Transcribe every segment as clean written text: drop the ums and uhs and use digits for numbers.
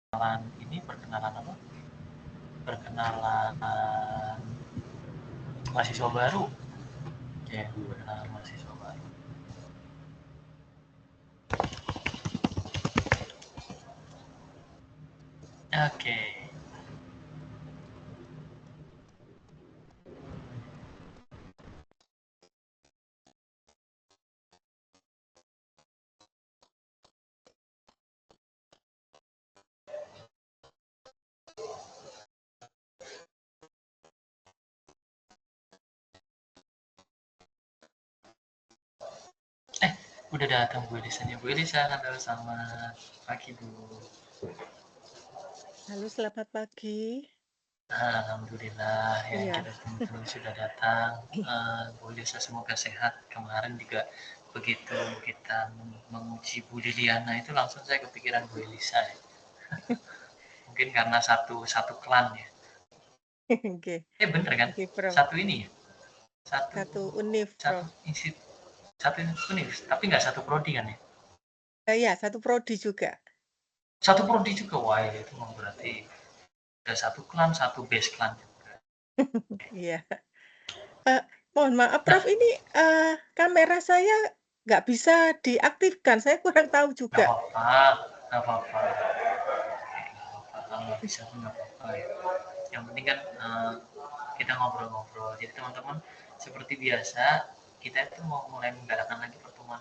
Perkenalan apa? Perkenalan mahasiswa baru. Ya, perkenalan mahasiswa baru. Oke. Udah datang Bu Elisa nih. Bu Elisa, halo, selamat pagi Bu. Halo, selamat pagi. Alhamdulillah ya, Iya. kita teman-teman sudah datang. Bu Elisa semoga sehat. Kemarin juga begitu kita menguji Bu Liliana itu langsung saya kepikiran Bu Elisa ya. Mungkin karena satu satu klan ya. Oke, Bener kan? oke, Prof. Satu ini ya. Satu Satu univ, satu Prof. institut, satu univ, tapi nggak satu prodi kan ya? Iya, satu prodi juga. Satu prodi juga, wah ya, itu berarti ada satu klan, satu base klan juga. Iya. Mohon maaf, Nah, Prof. Ini kamera saya nggak bisa diaktifkan. Saya kurang tahu nggak juga. apa-apa, nggak apa-apa. Kalau nggak bisa pun nggak apa-apa ya. Yang penting kan kita ngobrol-ngobrol. Jadi teman-teman, seperti biasa, kita itu mau mulai menggalakkan lagi pertemuan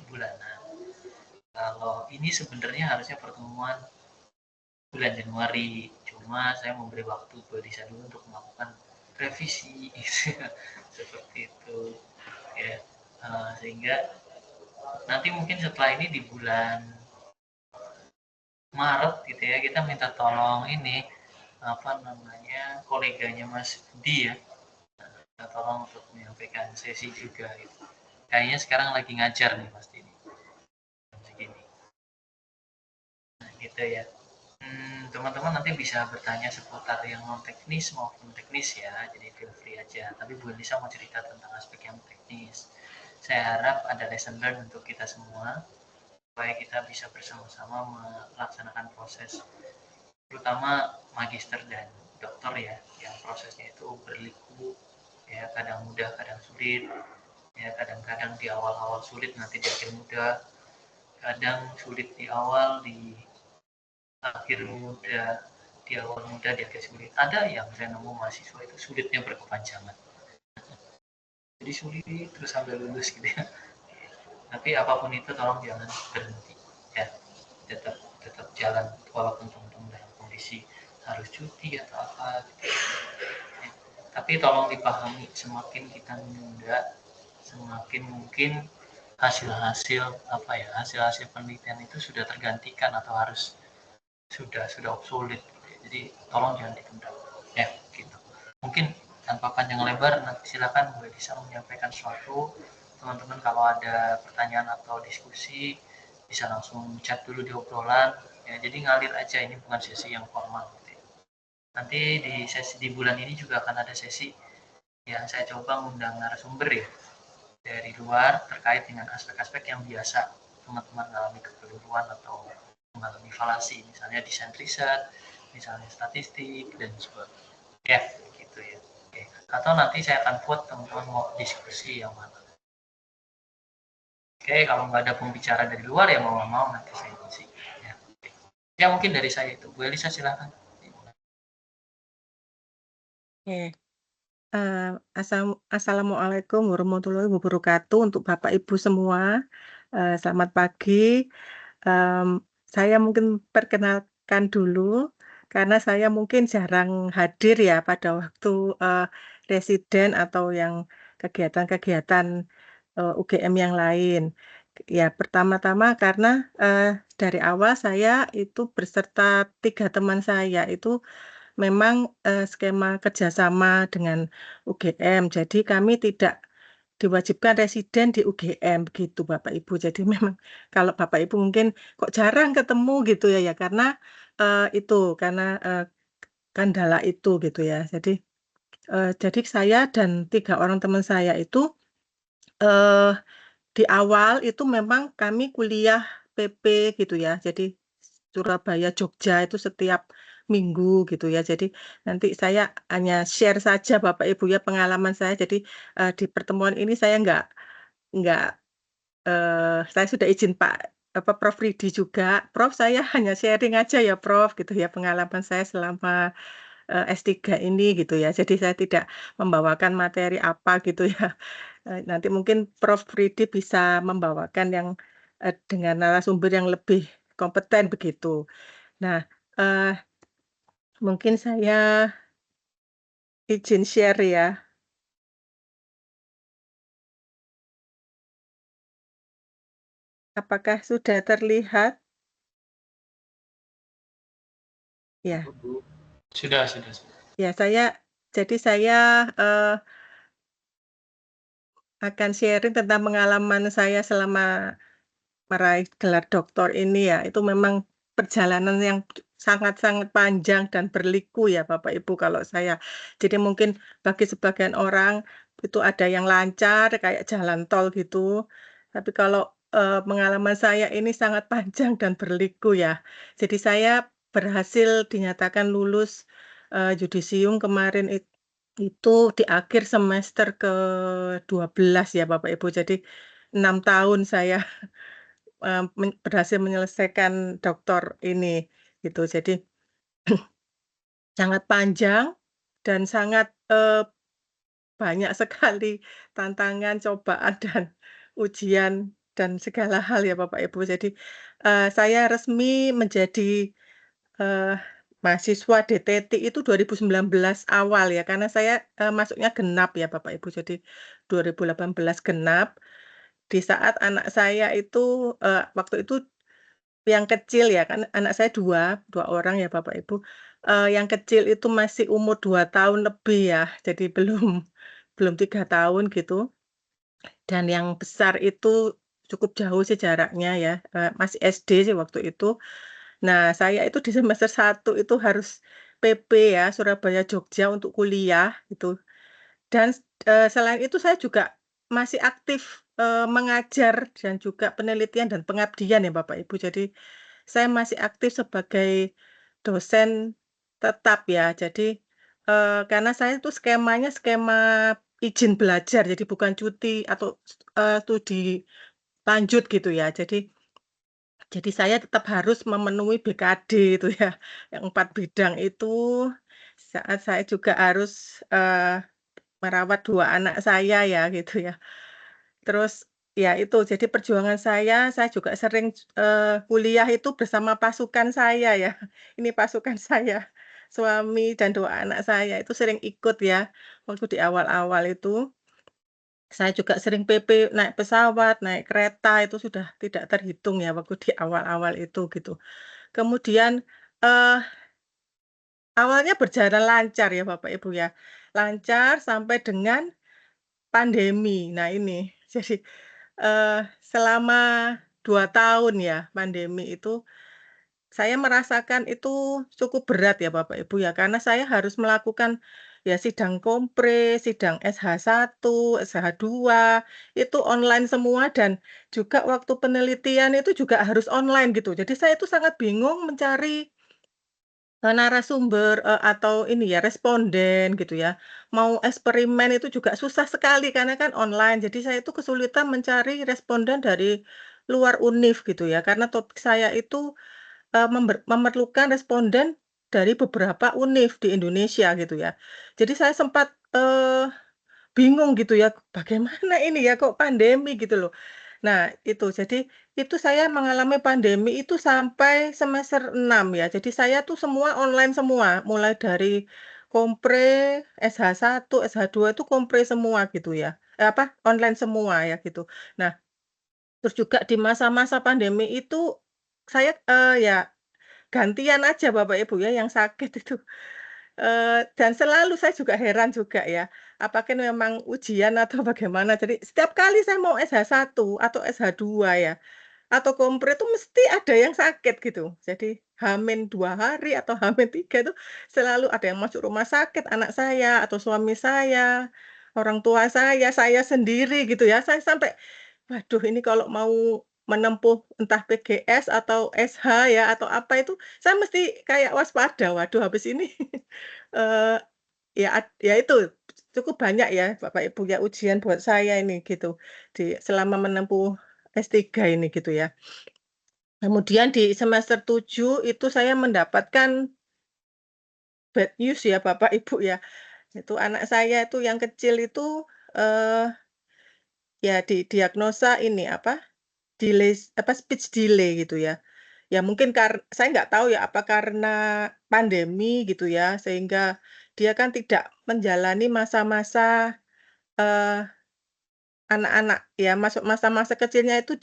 bulanan. Kalau ini sebenarnya harusnya pertemuan bulan Januari, cuma saya memberi waktu buat Lisa dulu untuk melakukan revisi seperti itu ya. Sehingga nanti mungkin setelah ini di bulan Maret gitu ya, kita minta tolong ini apa namanya, koleganya Mas Di ya, minta tolong untuk menyampaikan sesi juga gitu. Kayaknya sekarang lagi ngajar nih Mas Di jam segini, nah, gitu ya. Teman-teman nanti bisa bertanya seputar yang non teknis maupun teknis ya, jadi feel free aja. Tapi Bu Elisa mau cerita tentang aspek yang teknis. Saya harap ada lesson learn untuk kita semua, supaya kita bisa bersama-sama melaksanakan proses, terutama magister dan dokter ya, yang prosesnya itu berliku ya, kadang mudah, kadang sulit ya, kadang-kadang di awal-awal sulit, nanti di akhir mudah, kadang sulit di awal, di akhir mudah, di awal mudah, di akhir sulit. Ada yang saya nemu mahasiswa itu sulitnya berkepanjangan, jadi sulit terus sampai lulus gitu ya. Tapi apapun itu tolong jangan berhenti ya, tetap tetap jalan walaupun teman-teman dalam kondisi harus cuti atau apa gitu. Ya. Tapi tolong dipahami, semakin kita menunda, semakin mungkin hasil-hasil apa ya, hasil-hasil penelitian itu sudah tergantikan atau harus sudah obsolete gitu ya. Jadi tolong jangan ditunda ya gitu. Mungkin tanpa panjang lebar, nanti silakan Bu bisa menyampaikan sesuatu. Teman-teman kalau ada pertanyaan atau diskusi bisa langsung chat dulu di obrolan ya, jadi ngalir aja, ini bukan sesi yang formal gitu ya. Nanti di sesi di bulan ini juga akan ada sesi yang saya coba mengundang narasumber ya dari luar terkait dengan aspek-aspek yang biasa teman-teman mengalami kekeliruan atau mengalami falasi, misalnya desain riset, misalnya statistik dan sebagainya ya, gitu ya. Oke. Atau nanti saya akan vote teman-teman mau diskusi yang mana. Oke, kalau nggak ada pembicara dari luar ya mau nggak mau nanti saya isi ya. Ya mungkin dari saya itu, Bu Elisa silahkan. Oke. Assalamualaikum warahmatullahi wabarakatuh untuk Bapak Ibu semua. Selamat pagi. Saya mungkin perkenalkan dulu, karena saya mungkin jarang hadir ya pada waktu residen atau yang kegiatan-kegiatan UGM yang lain. Ya, pertama-tama karena dari awal saya itu berserta 3 teman saya itu memang skema kerjasama dengan UGM. Jadi kami tidak diwajibkan residen di UGM gitu Bapak Ibu. Jadi memang kalau Bapak Ibu mungkin kok jarang ketemu gitu ya, ya karena itu, karena kendala itu gitu ya. Jadi saya dan 3 orang teman saya itu eee, di awal itu memang kami kuliah PP gitu ya. Jadi Surabaya, Jogja itu setiap minggu gitu ya. Jadi nanti saya hanya share saja Bapak Ibu ya pengalaman saya. Jadi, di pertemuan ini saya nggak, saya sudah izin Prof. Ridi juga, "Prof, saya hanya sharing aja ya Prof," gitu ya, pengalaman saya selama, S3 ini gitu ya. Jadi saya tidak membawakan materi apa gitu ya. Nanti mungkin Prof. Ridi bisa membawakan yang, dengan narasumber yang lebih kompeten begitu. Nah, eee, mungkin saya izin share ya. Apakah sudah terlihat? Ya, Sudah. ya jadi saya, eee, akan sharing tentang pengalaman saya selama meraih gelar doktor ini ya, itu memang perjalanan yang sangat-sangat panjang dan berliku ya Bapak Ibu kalau saya. Jadi mungkin bagi sebagian orang itu ada yang lancar kayak jalan tol gitu, tapi kalau, pengalaman saya ini sangat panjang dan berliku ya. Jadi saya berhasil dinyatakan lulus, yudisium kemarin itu di akhir semester ke-12 ya Bapak Ibu. Jadi 6 tahun saya berhasil menyelesaikan doktor ini, gitu. Jadi sangat panjang dan sangat, banyak sekali tantangan, cobaan, dan ujian, dan segala hal ya Bapak Ibu. Jadi, saya resmi menjadi, eee, mahasiswa DTT itu 2019 awal ya, karena saya, masuknya genap ya Bapak Ibu. Jadi 2018 genap, di saat anak saya itu, waktu itu yang kecil ya, kan anak saya dua orang ya Bapak Ibu, yang kecil itu masih umur 2 tahun lebih ya, jadi belum 3 tahun gitu, dan yang besar itu cukup jauh sih jaraknya ya, masih SD sih waktu itu. Nah, saya itu di semester 1 itu harus PP ya, Surabaya Jogja untuk kuliah gitu. Dan, selain itu saya juga masih aktif, mengajar dan juga penelitian dan pengabdian ya Bapak Ibu. Jadi, saya masih aktif sebagai dosen tetap ya. Jadi, karena saya itu skemanya skema izin belajar, jadi bukan cuti atau, studi lanjut gitu ya. Jadi saya tetap harus memenuhi BKD itu ya, yang 4 bidang itu, saat saya juga harus, merawat 2 anak saya ya, gitu ya. Terus, ya itu, jadi perjuangan saya juga sering, kuliah itu bersama pasukan saya ya. Ini pasukan saya, suami dan 2 anak saya itu sering ikut ya, waktu di awal-awal itu. Saya juga sering PP naik pesawat, naik kereta, itu sudah tidak terhitung ya, waktu di awal-awal itu, gitu. Kemudian, eee, awalnya berjalan lancar ya Bapak Ibu ya, lancar sampai dengan pandemi. Nah ini, jadi, selama 2 tahun ya pandemi itu, saya merasakan itu cukup berat ya Bapak Ibu ya, karena saya harus melakukan ya sidang kompre, sidang SH1, SH2, itu online semua dan juga waktu penelitian itu juga harus online gitu. Jadi saya itu sangat bingung mencari narasumber, atau ini ya, responden gitu ya. Mau eksperimen itu juga susah sekali karena kan online. Jadi saya itu kesulitan mencari responden dari luar univ gitu ya, karena topik saya itu, memerlukan responden dari beberapa univ di Indonesia gitu ya. Jadi saya sempat, bingung gitu ya, bagaimana ini ya, kok pandemi gitu loh. Nah, jadi itu saya mengalami pandemi itu sampai semester 6 ya. Jadi saya tuh semua online semua, mulai dari kompre, SH1, SH2 itu kompre semua gitu ya. Online semua ya gitu. Nah, terus juga di masa-masa pandemi itu saya, ya gantian aja Bapak Ibu ya yang sakit itu. Dan selalu saya juga heran juga ya, apakah ini memang ujian atau bagaimana. Jadi setiap kali saya mau SH1 atau SH2 ya, atau kompre itu mesti ada yang sakit gitu. Jadi H-2 hari atau H-3 itu selalu ada yang masuk rumah sakit, anak saya atau suami saya, orang tua saya sendiri gitu ya. Saya sampai, waduh ini kalau mau menempuh entah PGS atau SH ya, atau apa itu, saya mesti kayak waspada, waduh habis ini, eee, ya itu, cukup banyak ya Bapak Ibu ya ujian buat saya ini gitu, selama menempuh S3 ini gitu ya. Kemudian di semester 7 itu saya mendapatkan bad news ya Bapak Ibu ya, itu anak saya itu yang kecil itu, eee, ya didiagnosa ini apa, speech delay gitu ya. Ya mungkin saya nggak tahu ya apa karena pandemi gitu ya, sehingga dia kan tidak menjalani masa-masa, eee, anak-anak ya, masuk masa-masa kecilnya itu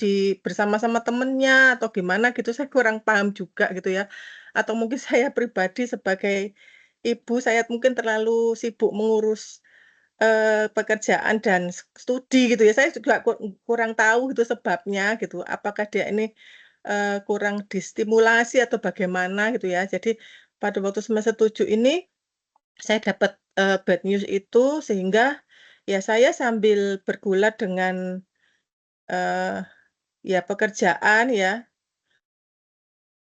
bersama-sama temennya atau gimana gitu, saya kurang paham juga gitu ya. Atau mungkin saya pribadi sebagai ibu, saya mungkin terlalu sibuk mengurus, pekerjaan dan studi gitu ya, saya juga kurang tahu itu sebabnya gitu, apakah dia ini, kurang distimulasi atau bagaimana gitu ya. Jadi pada waktu semester 7 ini saya dapat, bad news itu sehingga ya saya sambil bergulat dengan, eee, ya pekerjaan ya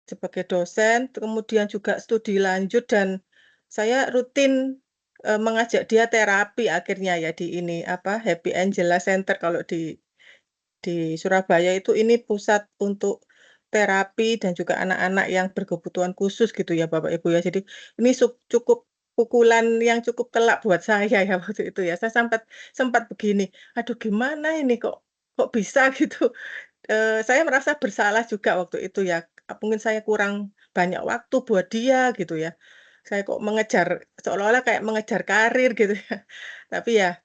sebagai dosen, kemudian juga studi lanjut dan saya rutin, mengajak dia terapi akhirnya ya di ini, apa, Happy Angela Center kalau di Surabaya itu ini pusat untuk terapi dan juga anak-anak yang berkebutuhan khusus gitu ya Bapak Ibu ya. Jadi ini cukup pukulan yang cukup telak buat saya ya waktu itu ya. Saya sempat sempat begini, "Aduh gimana ini kok bisa?" gitu. Saya merasa bersalah juga waktu itu ya, mungkin saya kurang banyak waktu buat dia gitu ya. Saya kok mengejar seolah-olah kayak mengejar karir gitu ya. Tapi ya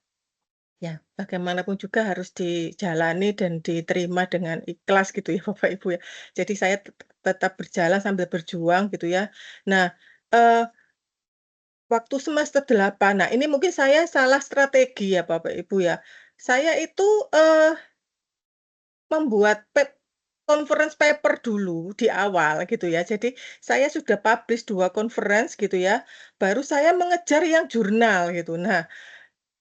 bagaimanapun juga harus dijalani dan diterima dengan ikhlas gitu ya Bapak Ibu ya. Jadi saya tetap berjalan sambil berjuang gitu ya. Nah, eee, waktu semester 8, nah ini mungkin saya salah strategi ya Bapak Ibu ya. Saya itu, membuat conference paper dulu di awal gitu ya. Jadi saya sudah publish 2 conference gitu ya, baru saya mengejar yang jurnal gitu. Nah,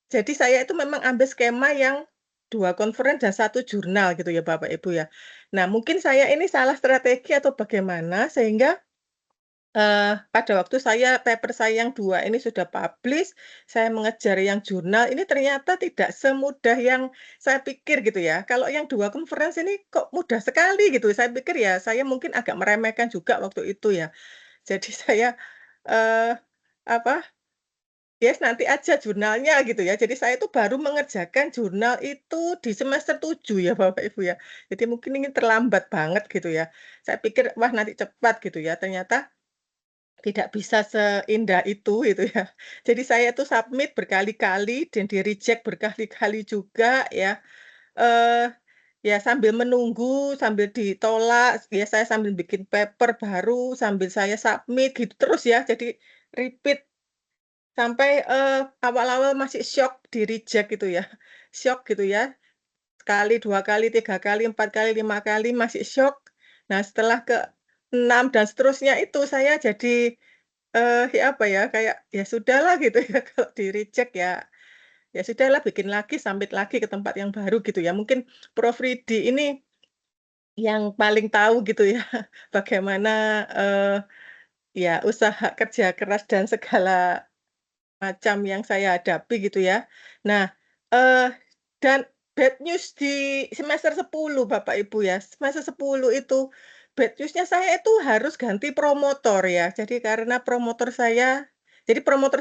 jadi saya itu memang ambil skema yang 2 conference dan 1 jurnal gitu ya Bapak Ibu ya. Nah mungkin saya ini salah strategi atau bagaimana sehingga, pada waktu paper saya yang 2 ini sudah publish, saya mengejar yang jurnal, ini ternyata tidak semudah yang saya pikir gitu ya. Kalau yang 2 conference ini kok mudah sekali gitu, saya pikir ya saya mungkin agak meremehkan juga waktu itu ya. Jadi saya, eee, apa, yes, nanti aja jurnalnya gitu ya. Jadi saya itu baru mengerjakan jurnal itu di semester 7 ya Bapak Ibu ya. Jadi mungkin ini terlambat banget gitu ya. Saya pikir, wah nanti cepat gitu ya, ternyata tidak bisa seindah itu gitu ya. Jadi saya tuh submit berkali-kali dan di-reject berkali-kali juga ya. Eee, ya sambil menunggu, sambil ditolak, ya saya sambil bikin paper baru, sambil saya submit gitu terus ya. Jadi repeat sampai, awal-awal masih syok di-reject gitu ya, syok gitu ya, sekali, 2 kali, 3 kali, 4 kali, 5 kali, masih syok. Nah, setelah ke-6 dan seterusnya itu saya jadi, ya apa ya, kayak, ya sudahlah gitu ya, kalau di-reject ya, ya sudahlah bikin lagi, submit lagi ke tempat yang baru gitu ya. Mungkin Prof. Ridi ini yang paling tahu gitu ya, bagaimana, ya usaha kerja keras dan segala macam yang saya hadapi gitu ya. Nah, eee, dan bad news di semester 10 Bapak Ibu ya, semester 10 itu bad news-nya saya itu harus ganti promotor ya. Jadi promotor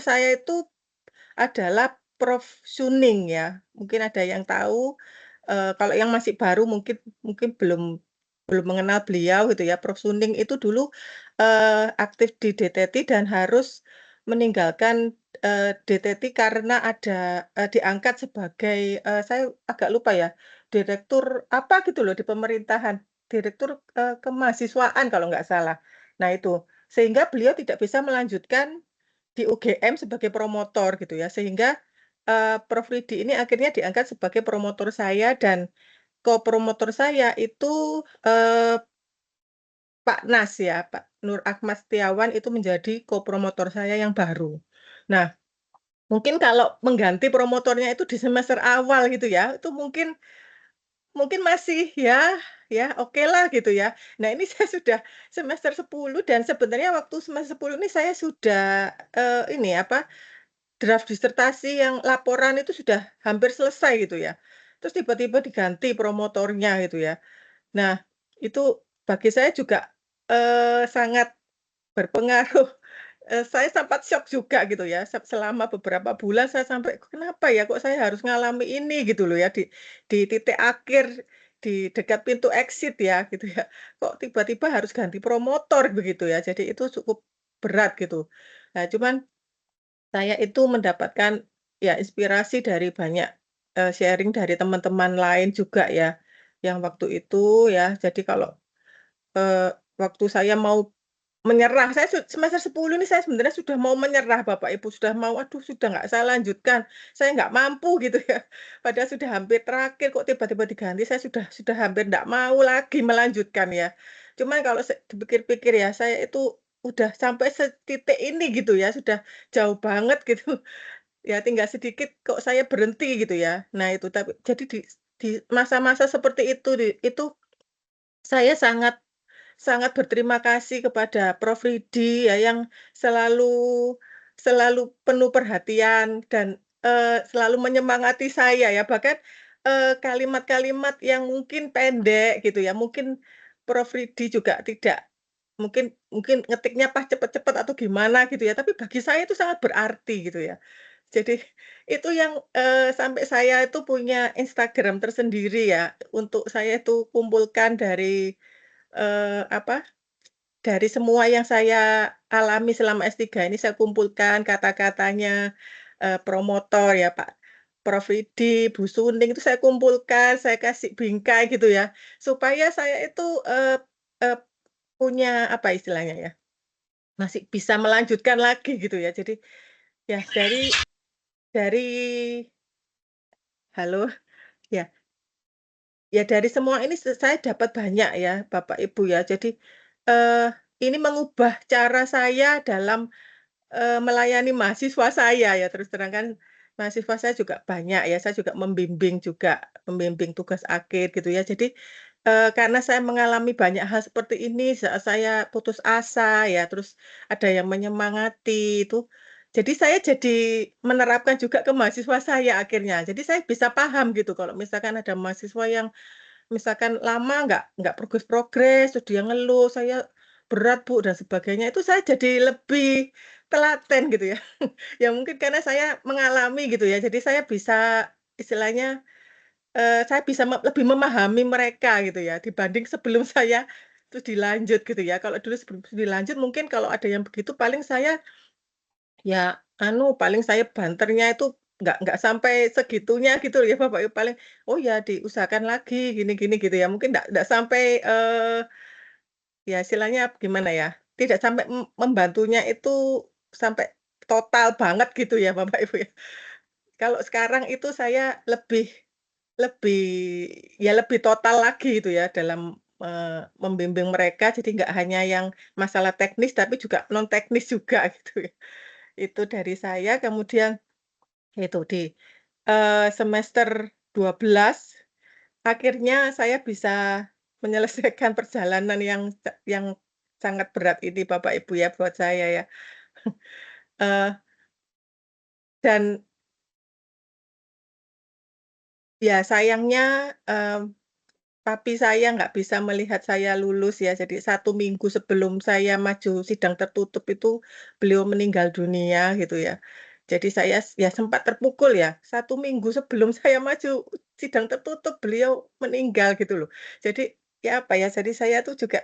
saya itu adalah Prof. Suning ya, mungkin ada yang tahu, kalau yang masih baru mungkin mungkin belum belum mengenal beliau gitu ya. Prof. Suning itu dulu, aktif di DTT dan harus meninggalkan, DTT karena diangkat sebagai, saya agak lupa ya, direktur apa gitu loh di pemerintahan, direktur, kemahasiswaan kalau nggak salah. Nah itu, sehingga beliau tidak bisa melanjutkan di UGM sebagai promotor gitu ya, sehingga, Prof. Ridi ini akhirnya diangkat sebagai promotor saya dan kopromotor saya itu, Pak Nas ya, Pak Nur Ahmad Setiawan itu menjadi kopromotor saya yang baru. Nah, mungkin kalau mengganti promotornya itu di semester awal gitu ya, itu mungkin mungkin masih ya okelah gitu ya. Nah ini saya sudah semester 10 dan sebenarnya waktu semester 10 ini saya sudah, ini apa, draft disertasi yang laporan itu sudah hampir selesai gitu ya. Terus tiba-tiba diganti promotornya gitu ya. Nah, itu bagi saya juga, sangat berpengaruh. Saya sempat syok juga gitu ya, selama beberapa bulan saya sampai, "Kenapa ya kok saya harus ngalami ini?" Gitu loh ya, di titik akhir, di dekat pintu exit ya, gitu ya. Kok tiba-tiba harus ganti promotor begitu ya, jadi itu cukup berat gitu. Nah, cuman saya itu mendapatkan, ya inspirasi dari banyak, sharing dari teman-teman lain juga ya, yang waktu itu ya. Jadi kalau, waktu saya mau menyerah, saya semester 10 ini saya sebenarnya sudah mau menyerah Bapak Ibu, sudah mau, "Aduh sudah nggak saya lanjutkan, saya nggak mampu," gitu ya. Padahal sudah hampir terakhir kok tiba-tiba diganti, saya sudah hampir nggak mau lagi melanjutkan ya. Cuman kalau dipikir-pikir ya, saya itu udah sampai setitik ini gitu ya, sudah jauh banget gitu, ya tinggal sedikit kok saya berhenti gitu ya. Nah itu, tapi jadi di masa-masa seperti itu saya sangat sangat berterima kasih kepada Prof. Ridi ya yang selalu selalu penuh perhatian dan, selalu menyemangati saya ya, bahkan, kalimat-kalimat yang mungkin pendek gitu ya, mungkin Prof. Ridi juga tidak mungkin mungkin ngetiknya pas cepet-cepet atau gimana gitu ya, tapi bagi saya itu sangat berarti gitu ya. Jadi itu yang, sampai saya itu punya Instagram tersendiri ya, untuk saya itu kumpulkan dari, apa, dari semua yang saya alami selama S3 ini saya kumpulkan kata-katanya, promotor ya Pak Prof. Ridi, Bu Suning itu saya kumpulkan, saya kasih bingkai gitu ya, supaya saya itu, eee, punya apa istilahnya ya, masih bisa melanjutkan lagi gitu ya. Jadi ya dari halo? Ya. Ya dari semua ini saya dapat banyak ya Bapak Ibu ya. Jadi, eee, ini mengubah cara saya dalam, melayani mahasiswa saya ya, terus terang kan mahasiswa saya juga banyak ya, saya juga membimbing juga, membimbing tugas akhir gitu ya. Jadi, karena saya mengalami banyak hal seperti ini saat saya putus asa ya, terus ada yang menyemangati itu, jadi saya jadi menerapkan juga ke mahasiswa saya akhirnya. Jadi saya bisa paham gitu kalau misalkan ada mahasiswa yang misalkan lama nggak progres-progres, terus dia ngeluh, "Saya berat Bu," dan sebagainya, itu saya jadi lebih telaten gitu ya. Ya mungkin karena saya mengalami gitu ya, jadi saya bisa istilahnya, saya bisa lebih memahami mereka gitu ya, dibanding sebelum saya terus dilanjut gitu ya. Kalau dulu sebelum dilanjut mungkin kalau ada yang begitu paling saya ya paling saya banternya itu nggak sampai segitunya gitu ya Bapak Ibu, paling, "Oh ya diusahakan lagi, gini gini," gitu ya. Mungkin nggak sampai, ya istilahnya gimana ya, tidak sampai membantunya itu sampai total banget gitu ya Bapak Ibu ya. Kalau sekarang itu saya lebih lebih lebih total lagi gitu ya dalam, membimbing mereka, jadi nggak hanya yang masalah teknis, tapi juga non teknis juga gitu ya. Itu dari saya, kemudian itu di, semester 12 akhirnya saya bisa menyelesaikan perjalanan yang sangat berat ini Bapak Ibu ya buat saya ya. Eee, dan ya sayangnya, papi saya nggak bisa melihat saya lulus ya, jadi 1 minggu sebelum saya maju sidang tertutup itu beliau meninggal dunia gitu ya. Jadi saya ya sempat terpukul ya, 1 minggu sebelum saya maju sidang tertutup beliau meninggal gitu loh. Jadi ya apa ya, jadi saya tuh juga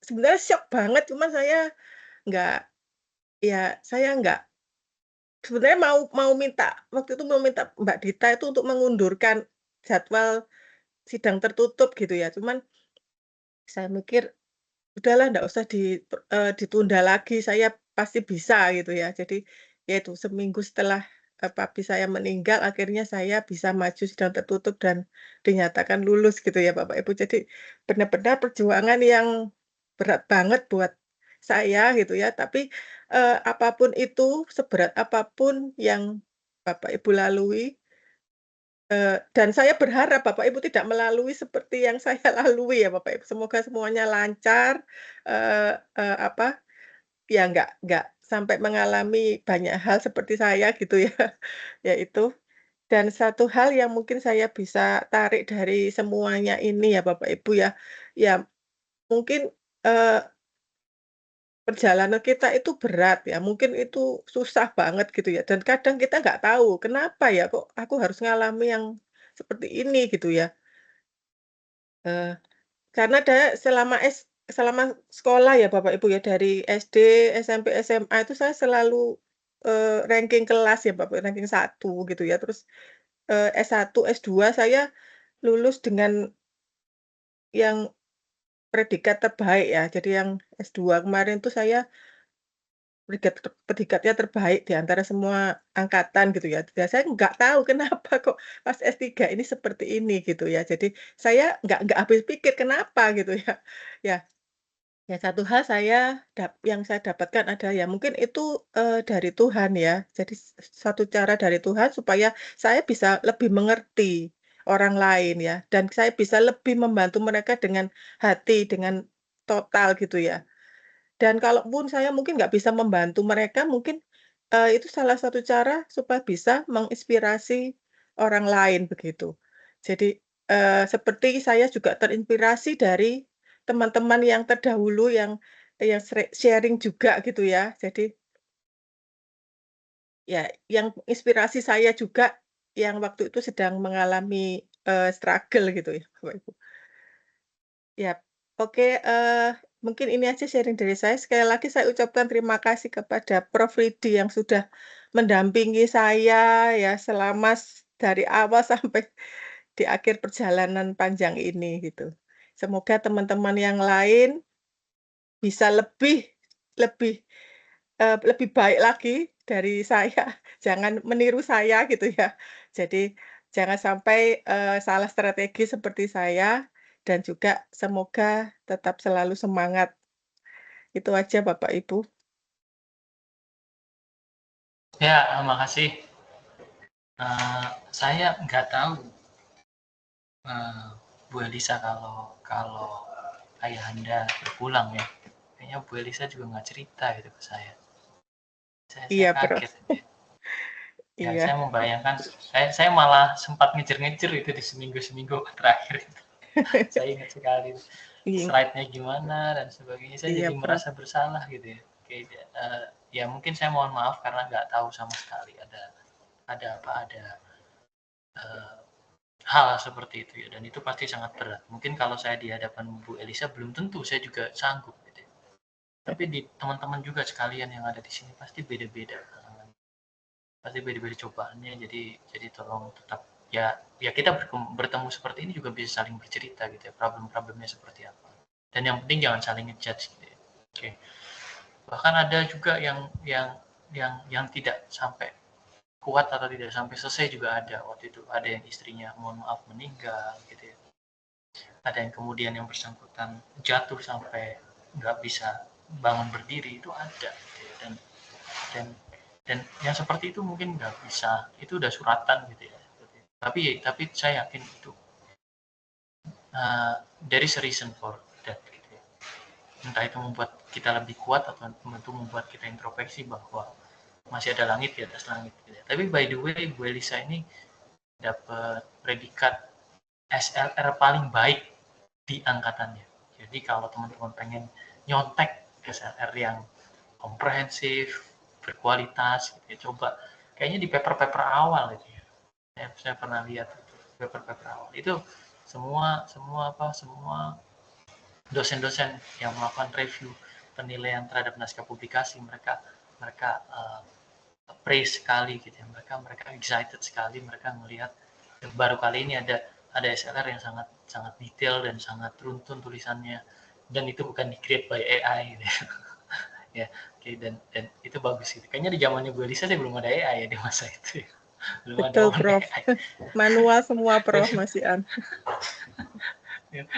sebenarnya syok banget, cuman saya nggak saya nggak sebenarnya mau mau minta waktu itu mau minta Mbak Dita itu untuk mengundurkan jadwal sidang tertutup gitu ya, cuman saya mikir, "Udahlah ndak usah ditunda lagi, saya pasti bisa," gitu ya. Jadi, ya itu seminggu setelah, papi saya meninggal, akhirnya saya bisa maju sidang tertutup dan dinyatakan lulus gitu ya, Bapak Ibu. Jadi, benar-benar perjuangan yang berat banget buat saya gitu ya, tapi, apa itu, seberat apapun yang Bapak Ibu lalui, Dan saya berharap Bapak Ibu tidak melalui seperti yang saya lalui ya Bapak Ibu. Semoga semuanya lancar, eee eee, apa, ya nggak sampai mengalami banyak hal seperti saya gitu ya, yaitu. Dan satu hal yang mungkin saya bisa tarik dari semuanya ini ya Bapak Ibu ya, ya mungkin, eee, perjalanan kita itu berat ya, mungkin itu susah banget gitu ya, dan kadang kita nggak tahu, kenapa ya kok aku harus ngalami yang seperti ini gitu ya. Eee, karena selama sekolah ya Bapak Ibu ya, dari SD, SMP, SMA itu saya selalu, ranking kelas ya Bapak, ranking 1 gitu ya. Terus, S1, S2 saya lulus dengan yang predikat terbaik ya. Jadi yang S2 kemarin tuh saya predikatnya terbaik di antara semua angkatan gitu ya. Dan saya nggak tahu kenapa kok pas S3 ini seperti ini gitu ya. Jadi saya nggak habis pikir kenapa gitu ya. Ya, ya satu hal yang saya dapatkan ada ya mungkin itu, dari Tuhan ya. Jadi satu cara dari Tuhan supaya saya bisa lebih mengerti orang lain ya, dan saya bisa lebih membantu mereka dengan hati, dengan total gitu ya. Dan kalaupun saya mungkin nggak bisa membantu mereka, mungkin, itu salah satu cara supaya bisa menginspirasi orang lain, begitu. Jadi, seperti saya juga terinspirasi dari teman-teman yang terdahulu yang sharing juga gitu ya. Jadi, ya yang inspirasi saya juga yang waktu itu sedang mengalami, struggle gitu ya, Bapak Ibu. Ya, oke, mungkin ini aja sharing dari saya. Sekali lagi saya ucapkan terima kasih kepada Prof. Ridi yang sudah mendampingi saya ya selama dari awal sampai di akhir perjalanan panjang ini gitu. Semoga teman-teman yang lain bisa lebih lebih, lebih baik lagi dari saya, jangan meniru saya gitu ya. Jadi jangan sampai, salah strategi seperti saya dan juga semoga tetap selalu semangat. Itu aja Bapak Ibu. Ya, makasih. Saya nggak tahu, eee, Bu Elisa kalau kalau ayahanda berpulang ya. Kayaknya Bu Elisa juga nggak cerita gitu ke saya. Saya Iya, kaget Prof. itu ya. Ya, saya Iya. membayangkan, saya malah sempat ngejer-ngejer itu di seminggu-seminggu terakhir itu. Saya ingat sekali Iya slide-nya gimana dan sebagainya. Saya iya, jadi Prof. merasa bersalah gitu ya. Ya mungkin saya mohon maaf karena nggak tahu sama sekali ada apa ada eh, hal seperti itu ya, dan itu pasti sangat berat. Mungkin kalau saya di hadapan Bu Elisa belum tentu saya juga sanggup gitu ya. Tapi di teman-teman juga sekalian yang ada di sini pasti beda-beda, pasti beda-beda cobaannya. Jadi tolong tetap, ya ya kita bertemu seperti ini juga bisa saling bercerita gitu ya, problem-problemnya seperti apa. Dan yang penting jangan saling ngejudge gitu ya. Oke. Bahkan ada juga yang tidak sampai kuat atau tidak sampai selesai juga ada. Waktu itu ada yang istrinya mohon maaf meninggal gitu ya, ada yang kemudian yang bersangkutan jatuh sampai nggak bisa bangun berdiri, itu ada gitu ya. Dan dan yang seperti itu mungkin nggak bisa, itu udah suratan gitu ya. Tapi saya yakin itu, there is a reason for that gitu ya. Entah itu membuat kita lebih kuat atau itu membuat kita introspeksi bahwa masih ada langit di atas langit gitu ya. Tapi by the way, Bu Elisa ini dapat predikat SLR paling baik di angkatannya. Jadi kalau teman-teman pengen nyontek SLR yang komprehensif, berkualitas, gitu ya, coba kayaknya di paper-paper awal itu ya. Saya pernah lihat itu, paper-paper awal. Itu semua dosen-dosen yang melakukan review penilaian terhadap naskah publikasi, mereka mereka praise sekali gitu ya. Mereka excited sekali, mereka melihat baru kali ini ada SLR yang sangat sangat detail dan sangat runtun tulisannya, dan itu bukan di create by AI gitu ya. Ya, oke, dan itu bagus gitu. Kayaknya di zamannya Bu Elisa sih belum ada AI ya di masa itu ya. Belum ada Betul, open Prof. AI. Manual semua, Dari, Prof, masih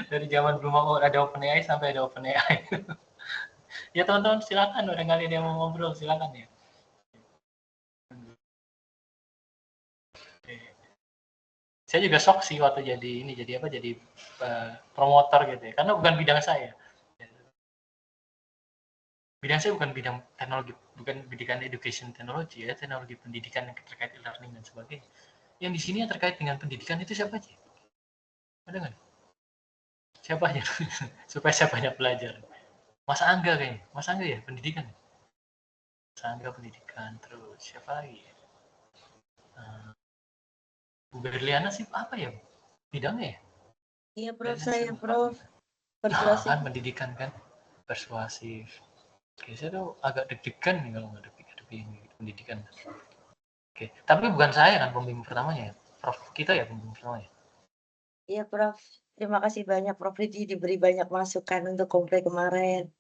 dari zaman belum ada open AI sampai ada open AI. Ya teman-teman silakan, udah kali ada yang mau ngobrol silakan ya. Oke. Saya juga shock sih waktu jadi promotor gitu ya, karena bukan bidang saya. Bidang saya bukan bidang teknologi, bukan pendidikan education teknologi ya, teknologi pendidikan yang terkait e-learning dan sebagainya. Yang di sini yang terkait dengan pendidikan itu siapa aja? Ada nggak? Siapa aja? Supaya saya banyak belajar. Mas Angga kayaknya. Mas Angga ya, pendidikan. Mas Angga pendidikan. Terus siapa lagi ya? Bu Berliana sih apa ya? Bidangnya ya? Iya, Prof. Berliana Saya, lupa. Prof. Nah, Persuasif. kan pendidikan kan persuasif. Oke, saya tuh agak deg-degan nih kalau nggak pendidikan. Oke, tapi bukan saya kan pembimbing pertamanya ya. Prof kita ya pembimbing pertamanya. Iya, Prof. Terima kasih banyak, Prof. Ridi diberi banyak masukan untuk komplek kemarin.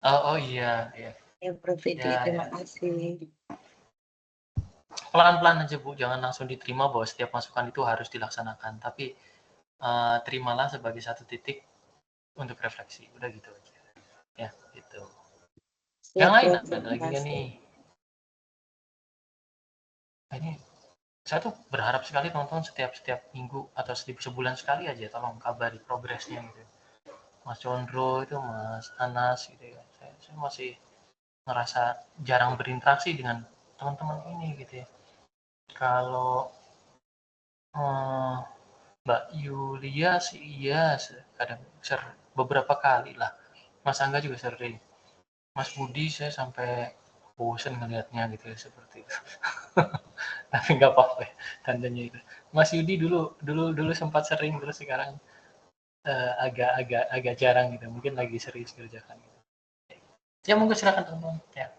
Oh iya, iya. Ya, Prof. Ridi, Ya, terima ya. kasih. Pelan-pelan aja Bu, jangan langsung diterima bahwa setiap masukan itu harus dilaksanakan. Tapi terimalah sebagai satu titik untuk refleksi. Udah gitu aja. Ya, gitu. Siap, Yang lain Prof. ada Terima lagi nggak kasih. nih? Ini saya tuh berharap sekali teman-teman setiap minggu atau sebulan sekali aja tolong kabari progresnya gitu. Mas Condro itu, Mas Anas gitu ya. Saya masih ngerasa jarang berinteraksi dengan teman-teman ini gitu ya. Kalau Mbak Yulia sih iya, kadang beberapa kali lah. Mas Angga juga sering. Mas Budi saya sampai bosen ngelihatnya gitu ya seperti itu. Tapi nggak apa-apa ya, tandanya itu. Mas Yudi dulu sempat sering, terus sekarang agak jarang gitu. Mungkin lagi serius kerjakan gitu. Ya monggo silakan teman-teman. Ya.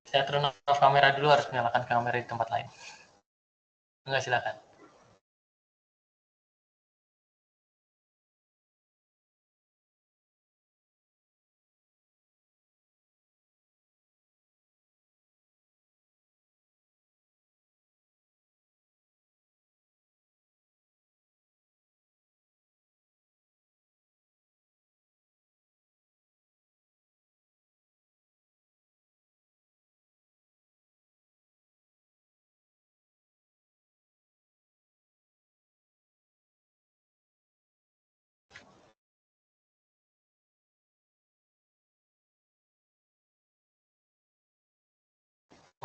Saya turn off kamera dulu, harus menyalakan kamera di tempat lain. Enggak, silakan.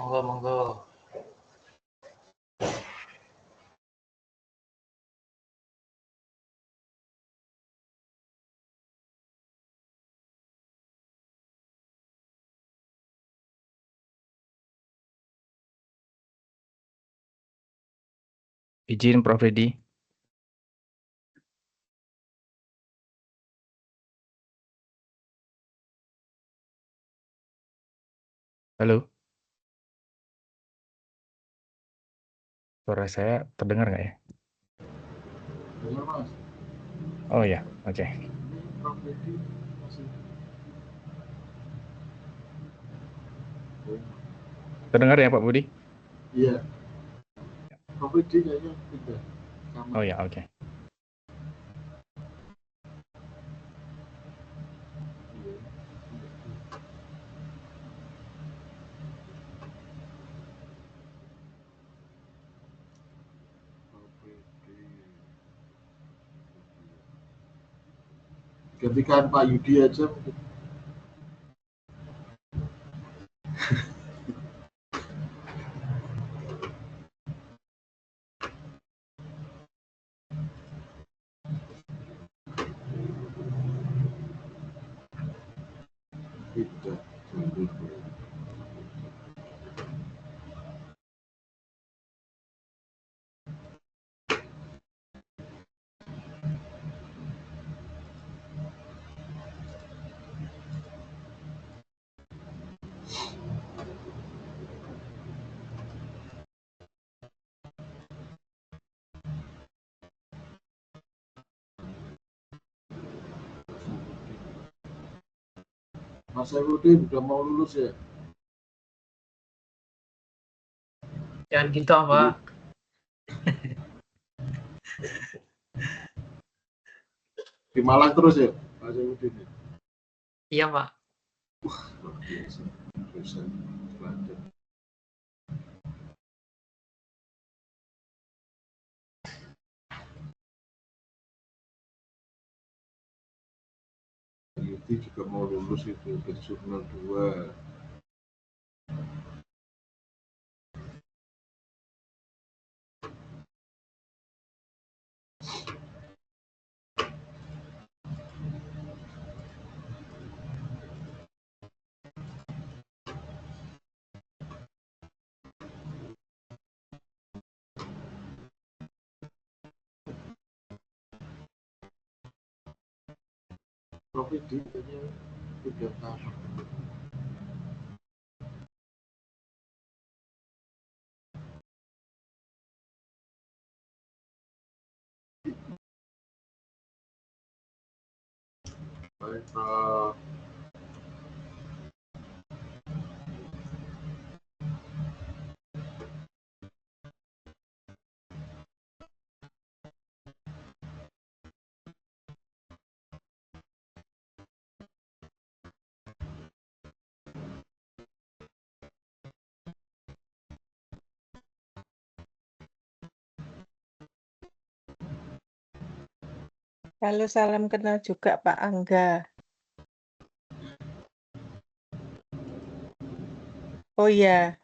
Monggo. Izin Prof. Ridi. Halo. Suara saya terdengar nggak ya? Dengar, Mas. Oh ya, oke. Prof. Ridi masih. Terdengar ya Pak Budi? Iya. Prof. Ridi kayaknya pindah kamar. Oh ya, oke. Gantikan Pak Yudi aja mungkin. Tidak. Mas Saifuddin udah mau lulus ya? Jangan gitu, Pak. Di Malang terus ya, Mas Saifuddin? Iya, Pak. Luar biasa. Dosen belajar. Yuti juga mau lulus itu dari jurnal 2. Prof Idi kayaknya udah tahu. Baik, Prof. Halo, salam kenal juga Pak Angga. Oh iya,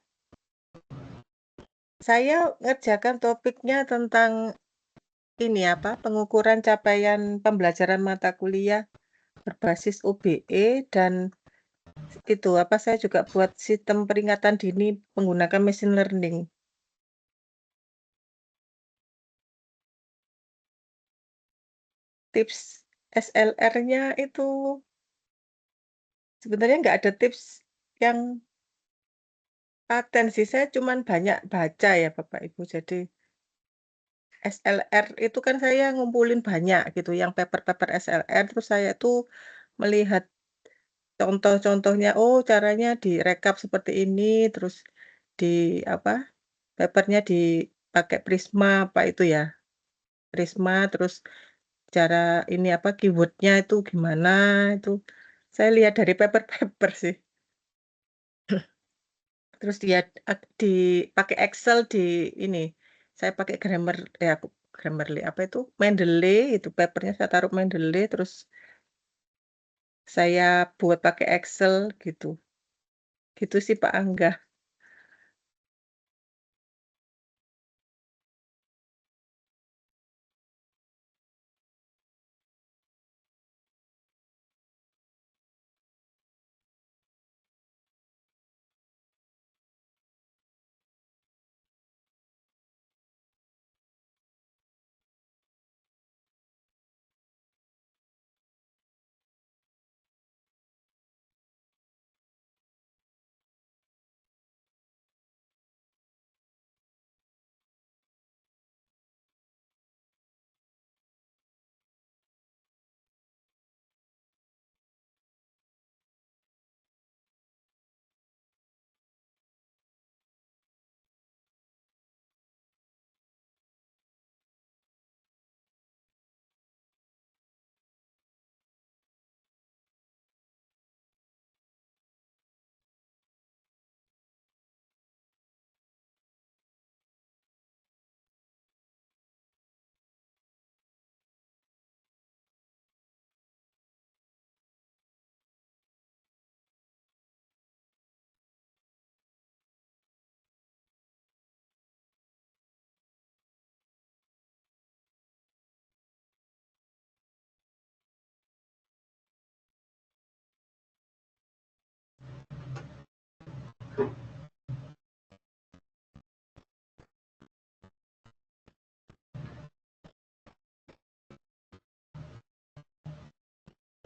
saya ngerjakan topiknya tentang ini apa, pengukuran capaian pembelajaran mata kuliah berbasis UBE dan itu apa, saya juga buat sistem peringatan dini menggunakan machine learning. Tips SLR-nya itu sebenarnya nggak ada tips yang paten sih, saya cuman banyak baca ya Bapak Ibu. Jadi SLR itu kan saya ngumpulin banyak gitu, yang paper-paper SLR, terus saya tuh melihat contoh-contohnya, oh caranya direkap seperti ini, terus di apa, papernya dipakai Prisma apa itu ya, Prisma, terus cara ini apa, keywordnya itu gimana, itu saya lihat dari paper-paper sih. Terus dia dipakai Excel di ini, saya pakai Grammarly apa itu, Mendeley itu papernya saya taruh Mendeley, terus saya buat pakai Excel gitu. Gitu sih Pak Angga.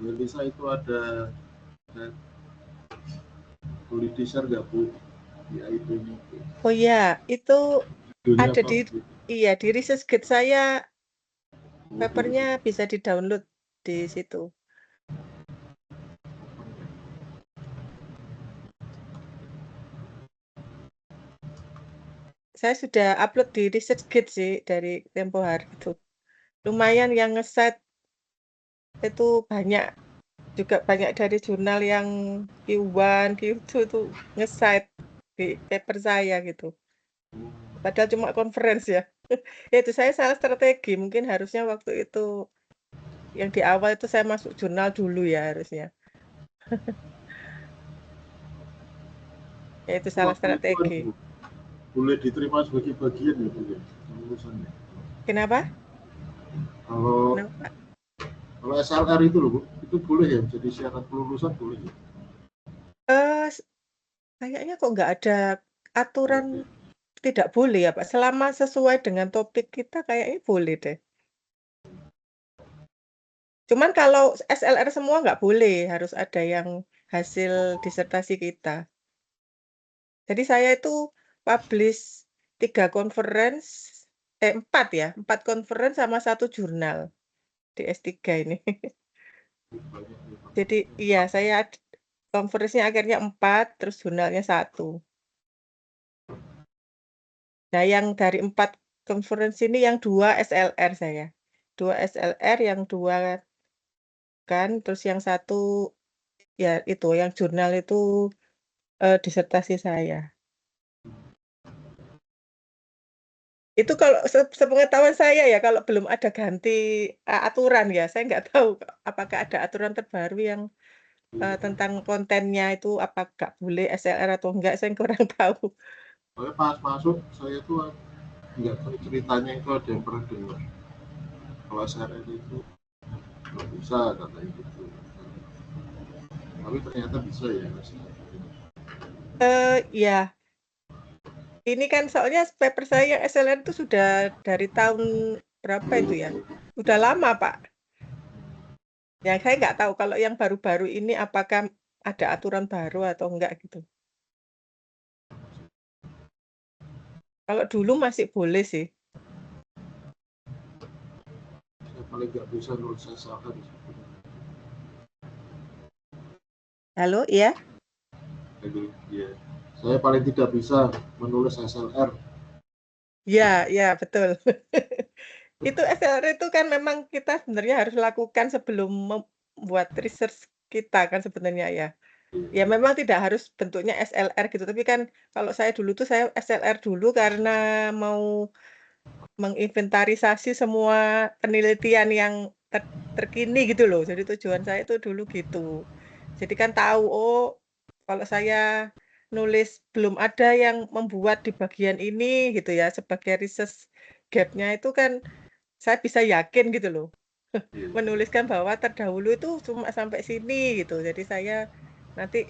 Melisa itu ada Kulidiser nggak Bu? Di IT-nya. Oh iya, itu Judulnya ada apa? di iya di ResearchGate saya, Oh, papernya bisa di-download di situ. Saya sudah upload di ResearchGate sih dari tempo hari itu. Lumayan yang nge-cite itu banyak, juga banyak dari jurnal yang Q1, Q2 tuh nge-cite di paper saya gitu. Padahal cuma conference ya. Ya itu saya salah strategi, mungkin harusnya waktu itu Yang di awal itu saya masuk jurnal dulu ya harusnya. Ya itu salah Waktu itu kan strategi. boleh diterima sebagai bagian ya, Bu, ya, lulusannya. Kenapa? Kalau Kenapa, Pak? kalau SLR itu loh, Bu, itu boleh ya jadi syarat kelulusan boleh ya? Eh, s- Kayaknya kok nggak ada aturan tidak boleh ya, Pak. Selama sesuai dengan topik kita kayaknya boleh deh. Cuman kalau SLR semua nggak boleh, harus ada yang hasil disertasi kita. Jadi saya itu publish 3 conference, 4 ya, 4 conference sama 1 jurnal di S3 ini. Banyak ya, Pak. Jadi iya, saya conference-nya akhirnya 4, terus jurnalnya 1. Nah, yang dari 4 conference ini yang 2 SLR saya. 2 SLR, yang 2 kan, terus yang 1 ya itu, yang jurnal itu disertasi saya. Itu kalau sepengetahuan saya ya, kalau belum ada ganti aturan ya, saya nggak tahu apakah ada aturan terbaru yang tentang kontennya itu apa nggak boleh SLR atau enggak, saya kurang tahu. Soalnya pas masuk saya tuh nggak tahu ceritanya itu ada yang pernah dengar. Kalau SLR itu nggak bisa katanya gitu. Tapi ternyata bisa ya Mas. Ya, ini kan soalnya paper saya yang SLR itu sudah dari tahun berapa itu ya? Udah lama, Pak. Ya, saya nggak tahu kalau yang baru-baru ini apakah ada aturan baru atau enggak gitu. Kalau dulu masih boleh sih. Saya paling nggak bisa nulis SLR. Halo, iya? Jadi ya, saya paling tidak bisa menulis SLR. Ya, ya, betul. Itu SLR itu kan memang kita sebenarnya harus lakukan sebelum membuat research kita kan sebenarnya ya. Ya memang tidak harus bentuknya SLR gitu, tapi kan kalau saya dulu tuh saya SLR dulu karena mau menginventarisasi semua penelitian yang terkini gitu loh. Jadi tujuan saya itu dulu gitu. Jadi kan tahu, oh kalau saya nulis belum ada yang membuat di bagian ini gitu ya, sebagai research gap-nya itu kan saya bisa yakin gitu loh, menuliskan bahwa terdahulu itu cuma sampai sini gitu. Jadi saya nanti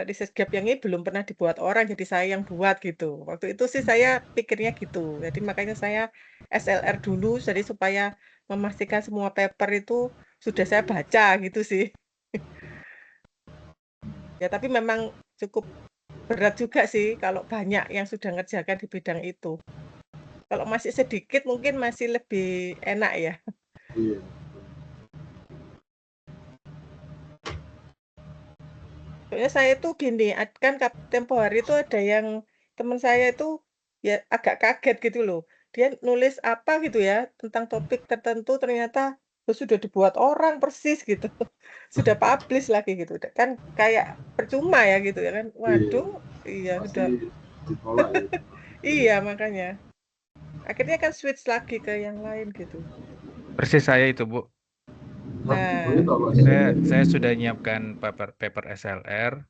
research gap yang ini belum pernah dibuat orang, jadi saya yang buat gitu. Waktu itu sih saya pikirnya gitu. Jadi makanya saya SLR dulu, jadi supaya memastikan semua paper itu sudah saya baca gitu sih. Ya tapi memang cukup berat juga sih kalau banyak yang sudah ngerjakan di bidang itu. Kalau masih sedikit mungkin masih lebih enak ya. Iya. Soalnya saya tuh gini, kan tempo hari itu ada yang teman saya itu ya agak kaget gitu loh. Dia nulis apa gitu ya tentang topik tertentu ternyata sudah dibuat orang persis gitu. Sudah publish lagi gitu. Kan kayak percuma ya gitu ya kan. Iya, Waduh, iya pasti sudah. ditolak ya. Iya makanya. Akhirnya kan switch lagi ke yang lain gitu. Persis saya itu, Bu. Boleh Nah, tau Mas? Saya sudah nyiapkan paper SLR,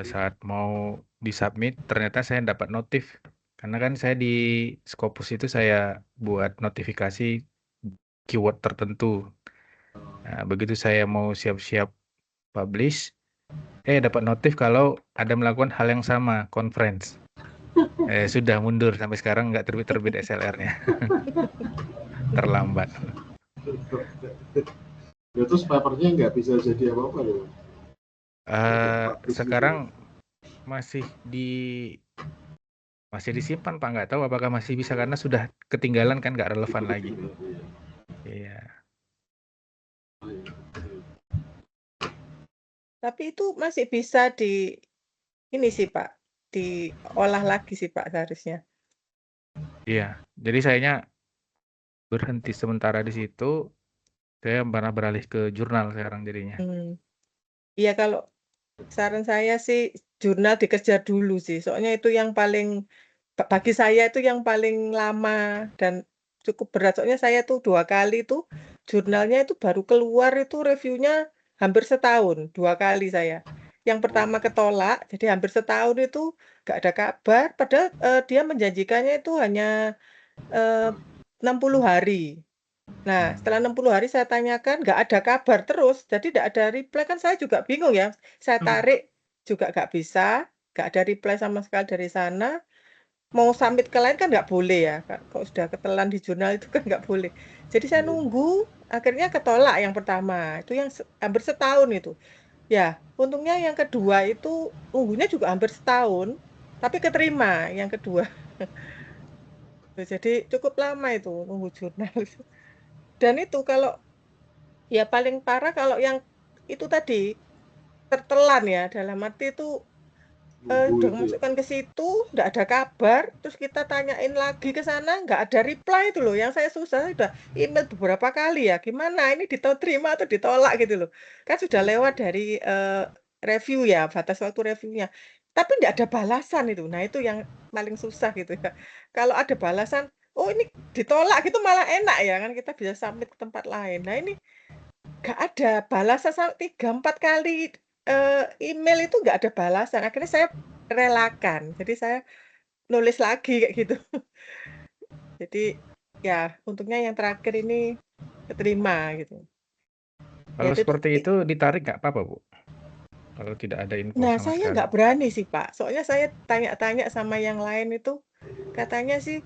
saat mau disubmit ternyata saya dapat notif. Karena kan saya di Scopus itu saya buat notifikasi keyword tertentu. Nah, begitu saya mau siap-siap publish, dapat notif kalau ada melakukan hal yang sama, conference. Sudah mundur sampai sekarang nggak terbit SLR-nya. Terlambat. Ya terus papernya nggak bisa jadi apa-apa ya. Sekarang masih disimpan Pak, nggak tahu apakah masih bisa karena sudah ketinggalan kan nggak relevan lagi. Iya. tapi itu masih bisa ini sih Pak, diolah lagi sih Pak seharusnya. Iya. Jadi sayanya berhenti sementara di situ. Saya pernah beralih ke jurnal sekarang jadinya. Iya kalau saran saya sih jurnal dikejar dulu sih, soalnya itu yang paling bagi saya itu yang paling lama dan cukup berat. Soalnya saya tuh 2 kali tuh jurnalnya itu baru keluar itu reviewnya hampir setahun, 2 kali saya. Yang pertama ketolak, jadi hampir setahun itu nggak ada kabar, padahal, dia menjanjikannya itu hanya, 60 hari. Nah, setelah 60 hari saya tanyakan, nggak ada kabar terus, jadi nggak ada reply, kan saya juga bingung ya. Saya tarik juga nggak bisa, nggak ada reply sama sekali dari sana. Mau submit ke lain kan nggak boleh ya, kalau sudah ketelan di jurnal itu kan nggak boleh. Jadi saya nunggu, akhirnya ketolak yang pertama, itu yang hampir setahun itu. Ya, untungnya yang kedua itu nunggunya juga hampir setahun, tapi keterima yang kedua. Jadi cukup lama itu nunggu jurnal itu. Dan itu kalau ya paling parah kalau yang itu tadi, tertelan ya, dalam arti itu, Nunggu udah itu ya. masukkan ke situ, nggak ada kabar, terus kita tanyain lagi ke sana, nggak ada reply itu loh, yang saya susah, saya udah email beberapa kali ya, gimana ini diterima atau ditolak gitu loh. Kan sudah lewat dari, review ya, batas waktu reviewnya, tapi nggak ada balasan itu. Nah itu yang paling susah gitu ya. Kalau ada balasan, "Oh ini ditolak," gitu malah enak ya, kan kita bisa submit ke tempat lain. Nah ini nggak ada balasan 3, 4 kali, email itu nggak ada balasan, akhirnya saya relakan. Jadi saya nulis lagi kayak gitu. Jadi, ya untungnya yang terakhir ini keterima gitu. Ya Kalau itu seperti tadi. itu ditarik nggak apa-apa, Bu? Kalau tidak ada info Nah sama saya sekali. nggak berani sih Pak, soalnya saya tanya-tanya sama yang lain itu, katanya sih,